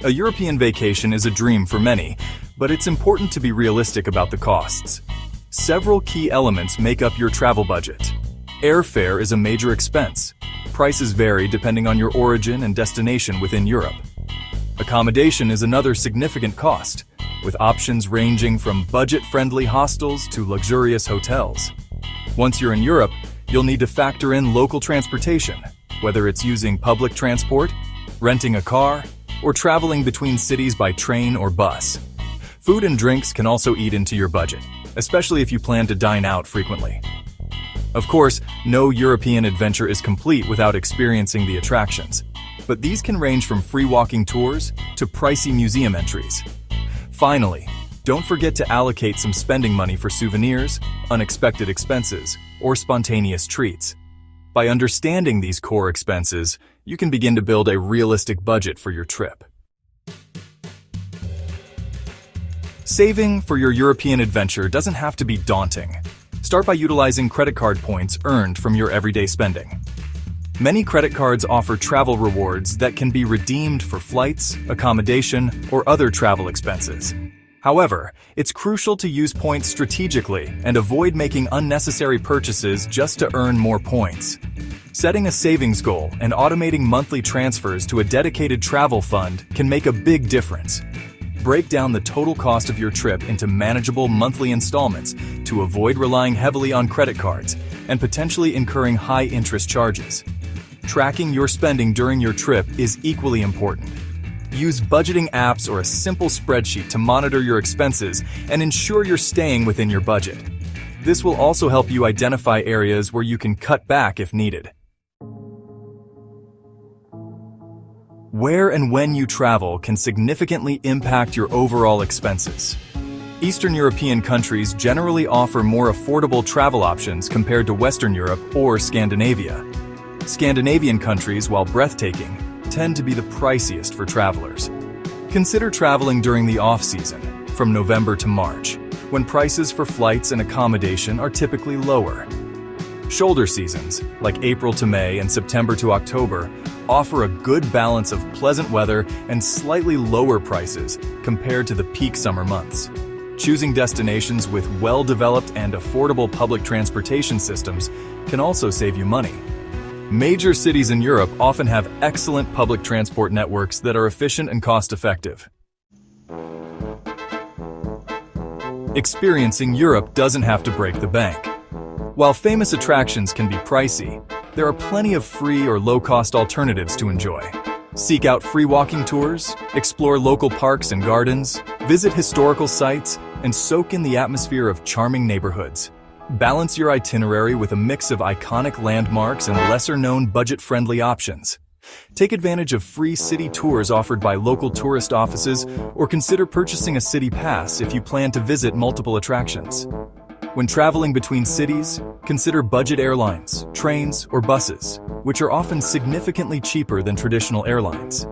A European vacation is a dream for many, but it's important to be realistic about the costs. Several key elements make up your travel budget. Airfare is a major expense. Prices vary depending on your origin and destination within Europe. Accommodation is another significant cost, with options ranging from budget-friendly hostels to luxurious hotels. Once you're in Europe, you'll need to factor in local transportation, whether it's using public transport, renting a car, or traveling between cities by train or bus. Food and drinks can also eat into your budget, especially if you plan to dine out frequently. Of course, no European adventure is complete without experiencing the attractions, but these can range from free walking tours to pricey museum entries. Finally, don't forget to allocate some spending money for souvenirs, unexpected expenses, or spontaneous treats. By understanding these core expenses, you can begin to build a realistic budget for your trip. Saving for your European adventure doesn't have to be daunting. Start by utilizing credit card points earned from your everyday spending. Many credit cards offer travel rewards that can be redeemed for flights, accommodation, or other travel expenses. However, it's crucial to use points strategically and avoid making unnecessary purchases just to earn more points. Setting a savings goal and automating monthly transfers to a dedicated travel fund can make a big difference. Break down the total cost of your trip into manageable monthly installments to avoid relying heavily on credit cards and potentially incurring high interest charges. Tracking your spending during your trip is equally important. Use budgeting apps or a simple spreadsheet to monitor your expenses and ensure you're staying within your budget. This will also help you identify areas where you can cut back if needed. Where and when you travel can significantly impact your overall expenses. Eastern European countries generally offer more affordable travel options compared to Western Europe or Scandinavia. Scandinavian countries, while breathtaking, tend to be the priciest for travelers. Consider traveling during the off-season, from November to March, when prices for flights and accommodation are typically lower. Shoulder seasons, like April to May and September to October, offer a good balance of pleasant weather and slightly lower prices compared to the peak summer months. Choosing destinations with well-developed and affordable public transportation systems can also save you money. Major cities in Europe often have excellent public transport networks that are efficient and cost-effective. Experiencing Europe doesn't have to break the bank. While famous attractions can be pricey, there are plenty of free or low-cost alternatives to enjoy. Seek out free walking tours, explore local parks and gardens, visit historical sites, and soak in the atmosphere of charming neighborhoods. Balance your itinerary with a mix of iconic landmarks and lesser-known budget-friendly options. Take advantage of free city tours offered by local tourist offices, or consider purchasing a city pass if you plan to visit multiple attractions. When traveling between cities, consider budget airlines, trains, or buses, which are often significantly cheaper than traditional airlines.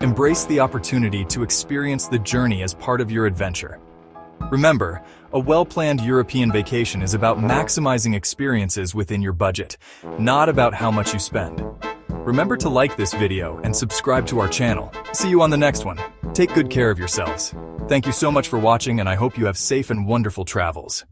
Embrace the opportunity to experience the journey as part of your adventure. Remember, a well-planned European vacation is about maximizing experiences within your budget, not about how much you spend. Remember to like this video and subscribe to our channel. See you on the next one. Take good care of yourselves. Thank you so much for watching, and I hope you have safe and wonderful travels.